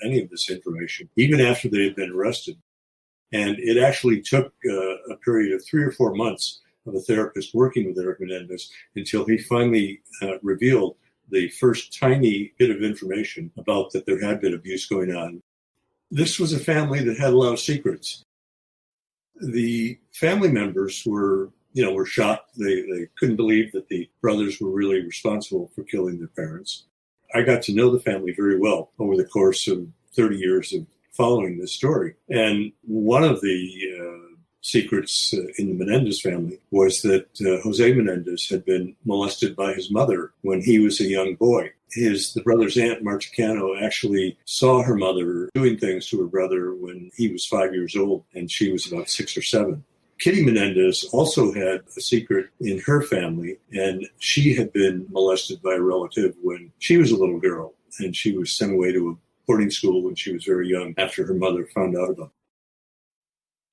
any of this information, even after they had been arrested. And it actually took a period of 3 or 4 months of a therapist working with Eric Menendez until he finally revealed the first tiny bit of information about that there had been abuse going on. This was a family that had a lot of secrets. The family members were shocked. They couldn't believe that the brothers were really responsible for killing their parents. I got to know the family very well over the course of 30 years of following this story. And one of the secrets in the Menendez family was that Jose Menendez had been molested by his mother when he was a young boy. The brother's aunt, Marta Cano, actually saw her mother doing things to her brother when he was 5 years old and she was about 6 or 7. Kitty Menendez also had a secret in her family, and she had been molested by a relative when she was a little girl, and she was sent away to a boarding school when she was very young after her mother found out about it.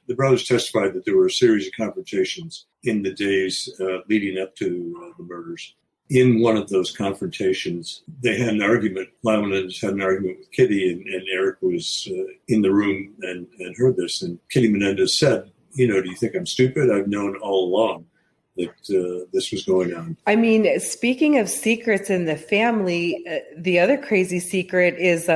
The brothers testified that there were a series of confrontations in the days leading up to the murders. In one of those confrontations, they had an argument. Lyle Menendez had an argument with Kitty, and Eric was in the room and heard this. And Kitty Menendez said, do you think I'm stupid? I've known all along that this was going on. I mean, speaking of secrets in the family, the other crazy secret is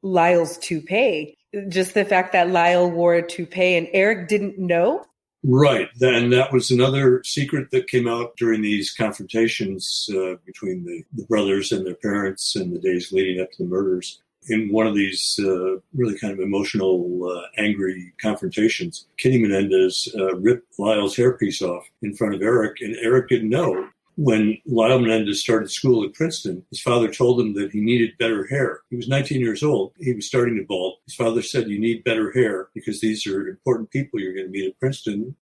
Lyle's toupee. Just the fact that Lyle wore a toupee and Eric didn't know. Right. And that was another secret that came out during these confrontations between the brothers and their parents in the days leading up to the murders. In one of these really kind of emotional, angry confrontations, Kitty Menendez ripped Lyle's hairpiece off in front of Eric, and Eric didn't know. When Lyle Menendez started school at Princeton, his father told him that he needed better hair. He was 19 years old. He was starting to bald. His father said, you need better hair because these are important people you're going to meet at Princeton.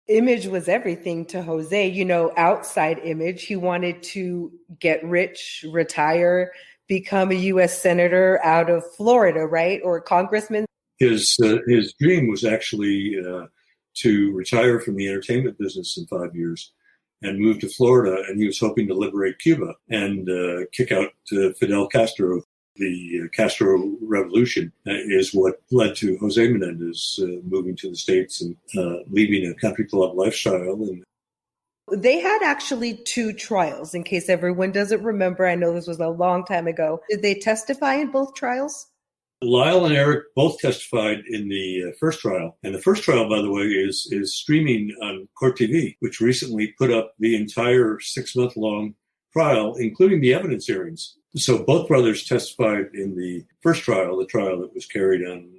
Image was everything to Jose, outside image. He wanted to get rich, retire, become a U.S. senator out of Florida, right? Or a congressman. His dream was actually to retire from the entertainment business in 5 years and move to Florida. And he was hoping to liberate Cuba and kick out Fidel Castro. The Castro Revolution is what led to Jose Menendez moving to the States and leaving a country club lifestyle. And they had actually 2 trials, in case everyone doesn't remember. I know this was a long time ago. Did they testify in both trials? Lyle and Eric both testified in the first trial. And the first trial, by the way, is streaming on Court TV, which recently put up the entire 6-month-long trial, including the evidence hearings. So both brothers testified in the first trial, the trial that was carried on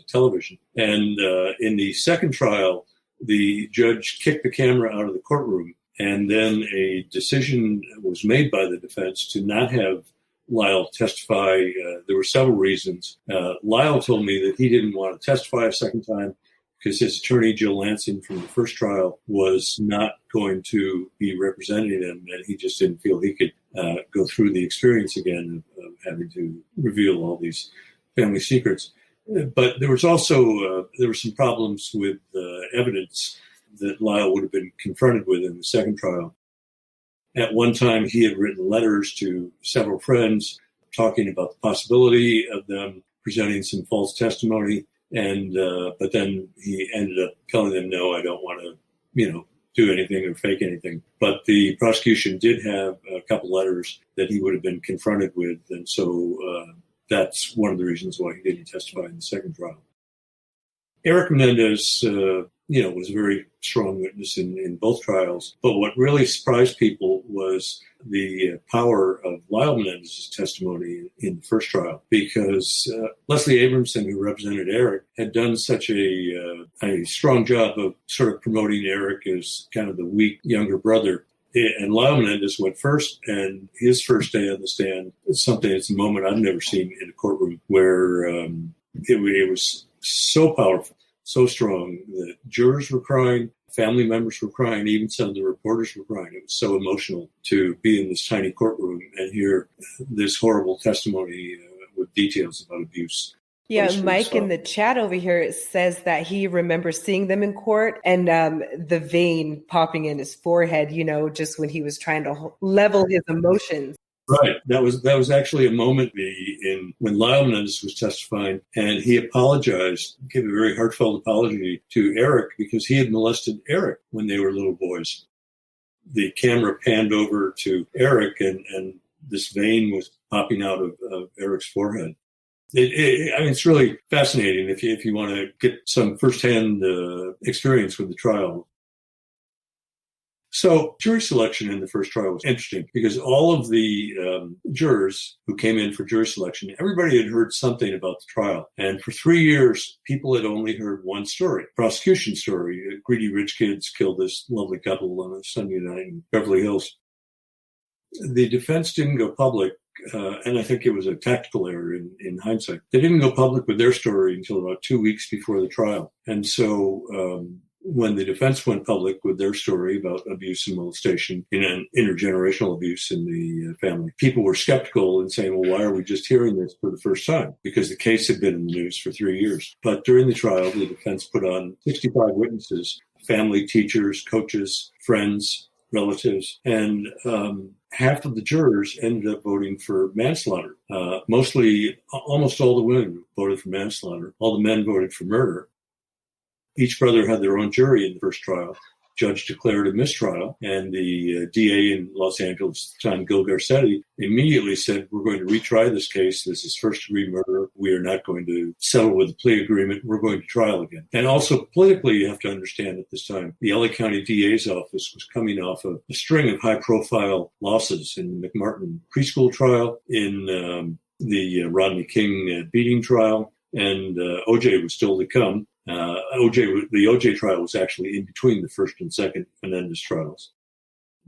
television. And in the second trial, the judge kicked the camera out of the courtroom. And then a decision was made by the defense to not have Lyle testify. There were several reasons. Lyle told me that he didn't want to testify a second time because his attorney, Jill Lansing, from the first trial was not going to be representing him, and he just didn't feel he could go through the experience again of having to reveal all these family secrets. But there was also there were some problems with evidence that Lyle would have been confronted with in the second trial. At one time, he had written letters to several friends talking about the possibility of them presenting some false testimony. And but then he ended up telling them, no, I don't want to, do anything or fake anything. But the prosecution did have a couple letters that he would have been confronted with. And so that's one of the reasons why he didn't testify in the second trial. Eric Menendez, was a very strong witness in both trials. But what really surprised people was the power of Lyle Menendez's testimony in the first trial, because Leslie Abramson, who represented Eric, had done such a strong job of sort of promoting Eric as kind of the weak younger brother. And Lyle Menendez went first, and his first day on the stand, it's a moment I've never seen in a courtroom where it was so powerful, so strong that jurors were crying, family members were crying, even some of the reporters were crying. It was so emotional to be in this tiny courtroom and hear this horrible testimony with details about abuse. Yeah, Mike in the chat over here says that he remembers seeing them in court and the vein popping in his forehead, just when he was trying to level his emotions. Right. That was actually a moment when Lyle Menendez was testifying, and he apologized, gave a very heartfelt apology to Eric because he had molested Eric when they were little boys. The camera panned over to Eric, and this vein was popping out of Eric's forehead. It's really fascinating if you want to get some firsthand experience with the trial. So jury selection in the first trial was interesting because all of the jurors who came in for jury selection, everybody had heard something about the trial. And for 3 years, people had only heard one story, prosecution story. Greedy rich kids killed this lovely couple on a Sunday night in Beverly Hills. The defense didn't go public, and I think it was a tactical error in hindsight. They didn't go public with their story until about 2 weeks before the trial. And so when the defense went public with their story about abuse and molestation and intergenerational abuse in the family, people were skeptical and saying, well, why are we just hearing this for the first time? Because the case had been in the news for 3 years. But during the trial, the defense put on 65 witnesses, family, teachers, coaches, friends, relatives, and half of the jurors ended up voting for manslaughter. Almost all the women voted for manslaughter. All the men voted for murder. Each brother had their own jury in the first trial. Judge declared a mistrial, and the DA in Los Angeles, John Gil Garcetti, immediately said, we're going to retry this case. This is first-degree murder. We are not going to settle with a plea agreement. We're going to trial again. And also politically, you have to understand at this time, the LA County DA's office was coming off of a string of high-profile losses in the McMartin preschool trial, in the Rodney King beating trial, and OJ was still to come. The OJ trial was actually in between the first and second Menendez trials.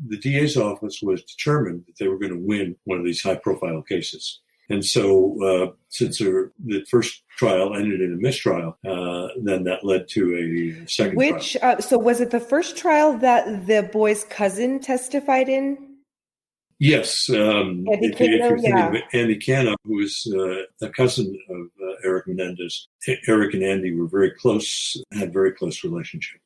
The DA's office was determined that they were going to win one of these high-profile cases. And so since the first trial ended in a mistrial, then that led to a second trial. So was it the first trial that the boy's cousin testified in? Yes. Andy Cano, Andy Cano, who was a cousin of Eric Menendez. Eric and Andy were very close, had very close relationship.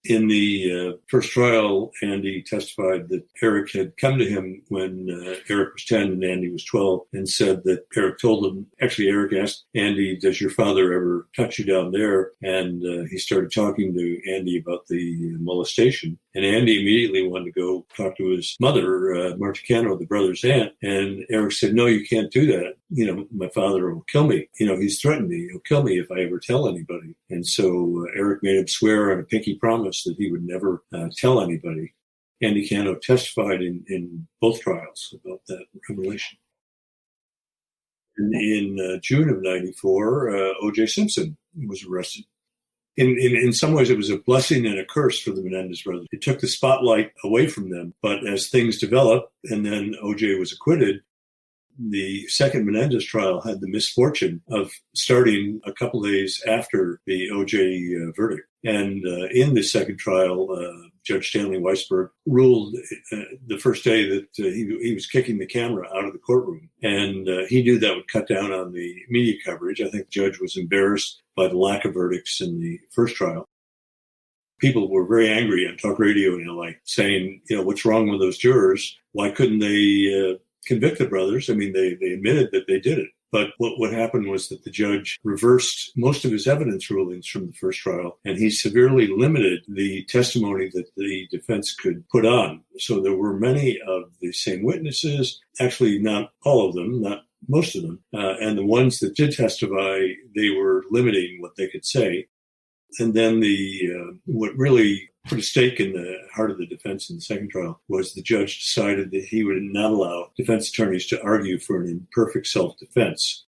In the first trial, Andy testified that Eric had come to him when Eric was 10 and Andy was 12 and said that Eric told him, actually Eric asked Andy, does your father ever touch you down there? And he started talking to Andy about the molestation. And Andy immediately wanted to go talk to his mother, Marta Cano, the brother's aunt. And Eric said, no, you can't do that. My father will kill me. He's threatened me. He'll kill me if I ever tell anybody. And so Eric made him swear on a pinky promise that he would never tell anybody. Andy Cano testified in both trials about that revelation. In June of 94, O.J. Simpson was arrested. In some ways, it was a blessing and a curse for the Menendez brothers. It took the spotlight away from them. But as things developed, and then O.J. was acquitted, the second Menendez trial had the misfortune of starting a couple days after the O.J. Verdict. And in the second trial, Judge Stanley Weisberg ruled the first day that he was kicking the camera out of the courtroom. And he knew that would cut down on the media coverage. I think the judge was embarrassed by the lack of verdicts in the first trial. People were very angry on talk radio in LA saying, what's wrong with those jurors? Why couldn't they convict the brothers? I mean, they admitted that they did it. But what happened was that the judge reversed most of his evidence rulings from the first trial, and he severely limited the testimony that the defense could put on. So there were many of the same witnesses, actually not all of them, not most of them. And the ones that did testify, they were limiting what they could say. And then what really put a stake in the heart of the defense in the second trial was the judge decided that he would not allow defense attorneys to argue for an imperfect self-defense.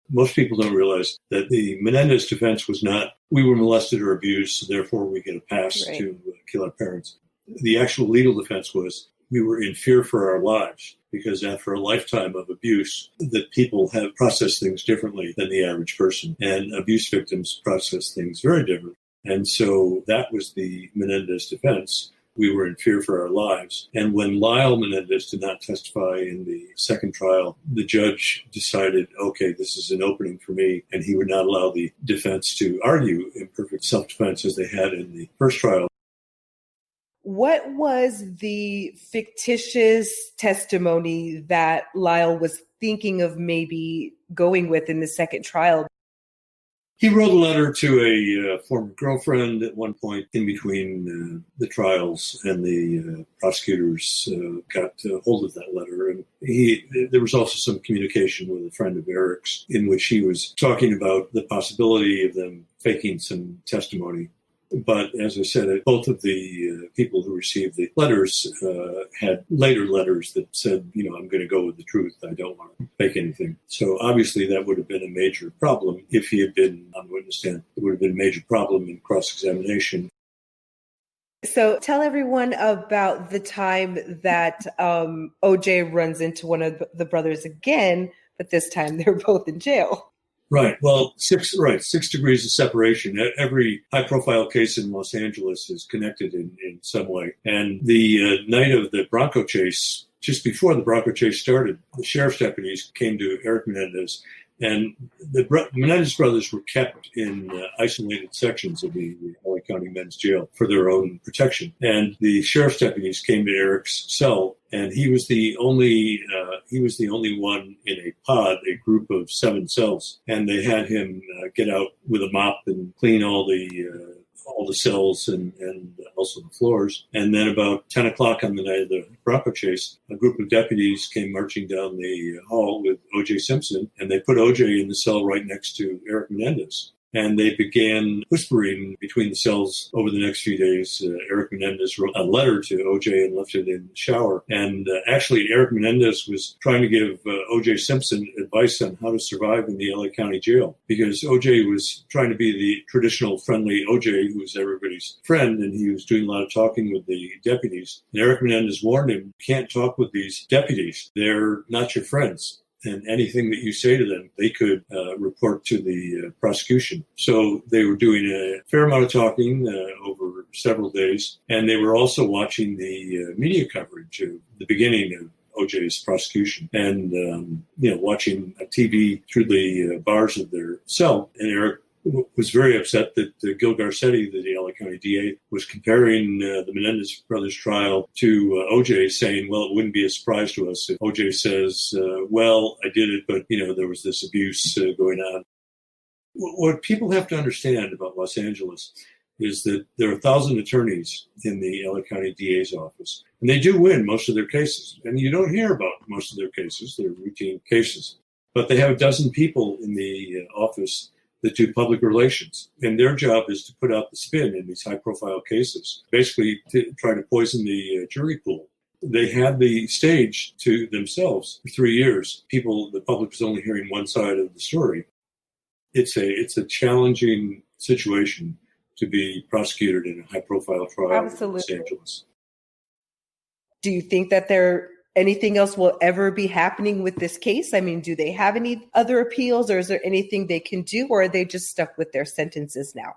Most people don't realize that the Menendez defense was not, we were molested or abused, so therefore we get a pass to kill our parents. The actual legal defense was, we were in fear for our lives because after a lifetime of abuse, that people have processed things differently than the average person, and abuse victims process things very different. And so that was the Menendez defense. We were in fear for our lives. And when Lyle Menendez did not testify in the second trial, the judge decided, okay, this is an opening for me, and he would not allow the defense to argue imperfect self-defense as they had in the first trial. What was the fictitious testimony that Lyle was thinking of maybe going with in the second trial? He wrote a letter to a former girlfriend at one point in between the trials, and the prosecutors got hold of that letter. And there was also some communication with a friend of Eric's in which he was talking about the possibility of them faking some testimony. But as I said, both of the people who received the letters had later letters that said, I'm going to go with the truth. I don't want to fake anything. So obviously that would have been a major problem if he had been on the witness stand. It would have been a major problem in cross-examination. So tell everyone about the time that OJ runs into one of the brothers again, but this time they're both in jail. Right. Well, 6 degrees of separation. Every high-profile case in Los Angeles is connected in some way. And the night of the Bronco chase, just before the Bronco chase started, the sheriff's deputies came to Eric Menendez, and the Menendez brothers were kept in isolated sections of the LA County Men's Jail for their own protection. And the sheriff's deputies came to Eric's cell, and he was the only one in a pod, a group of 7 cells, and they had him get out with a mop and clean all the cells and also the floors. And then about 10 o'clock on the night of the Bronco chase, a group of deputies came marching down the hall with O.J. Simpson, and they put O.J. in the cell right next to Eric Menendez. And they began whispering between the cells over the next few days. Eric Menendez wrote a letter to O.J. and left it in the shower. And actually, Eric Menendez was trying to give O.J. Simpson advice on how to survive in the LA County jail, because O.J. was trying to be the traditional friendly O.J. who was everybody's friend, and he was doing a lot of talking with the deputies. And Eric Menendez warned him, "You can't talk with these deputies. They're not your friends. And anything that you say to them, they could report to the prosecution." So they were doing a fair amount of talking over several days. And they were also watching the media coverage of the beginning of OJ's prosecution and, watching TV through the bars of their cell. And Eric was very upset that Gil Garcetti, the LA County DA, was comparing the Menendez Brothers trial to OJ, saying, well, it wouldn't be a surprise to us if OJ says, well, I did it, but, there was this abuse going on. What people have to understand about Los Angeles is that there are 1,000 attorneys in the LA County DA's office, and they do win most of their cases. And you don't hear about most of their cases. They're routine cases. But they have a dozen people in the office that do public relations. And their job is to put out the spin in these high-profile cases, basically to try to poison the jury pool. They had the stage to themselves for 3 years. The public was only hearing one side of the story. It's a challenging situation to be prosecuted in a high-profile trial Absolutely. in Los Angeles. Do you think that anything else will ever be happening with this case? I mean, do they have any other appeals, or is there anything they can do, or are they just stuck with their sentences now?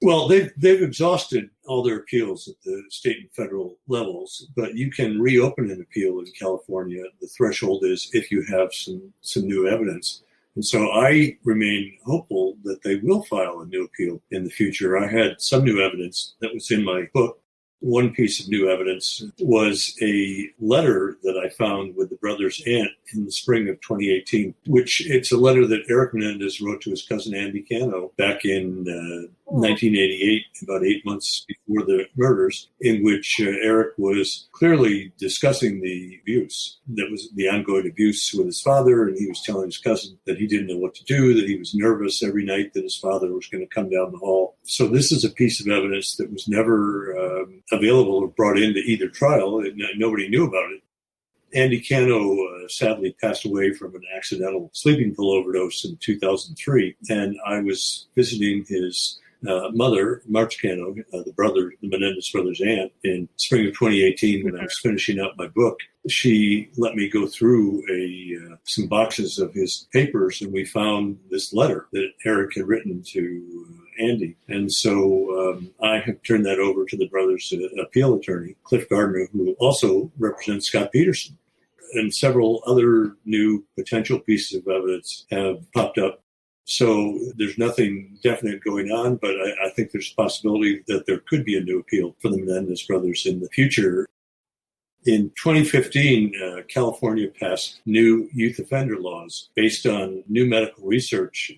Well, they've exhausted all their appeals at the state and federal levels, but you can reopen an appeal in California. The threshold is if you have some new evidence. And so I remain hopeful that they will file a new appeal in the future. I had some new evidence that was in my book. One piece of new evidence was a letter that I found with the brother's aunt in the spring of 2018, which it's a letter that Eric Menendez wrote to his cousin Andy Cano back in 1988, about 8 months before the murders, in which Eric was clearly discussing the abuse, that was the ongoing abuse with his father, and he was telling his cousin that he didn't know what to do, that he was nervous every night that his father was going to come down the hall. So this is a piece of evidence that was never available or brought into either trial. Nobody knew about it. Andy Cano sadly passed away from an accidental sleeping pill overdose in 2003, and I was visiting his mother, March Cano, the Menendez brothers' aunt, in spring of 2018 when I was finishing up my book. She let me go through some boxes of his papers, and we found this letter that Eric had written to Andy. And so I have turned that over to the brothers' appeal attorney, Cliff Gardner, who also represents Scott Peterson. And several other new potential pieces of evidence have popped up. So there's nothing definite going on, but I think there's a possibility that there could be a new appeal for the Menendez brothers in the future. In 2015, California passed new youth offender laws based on new medical research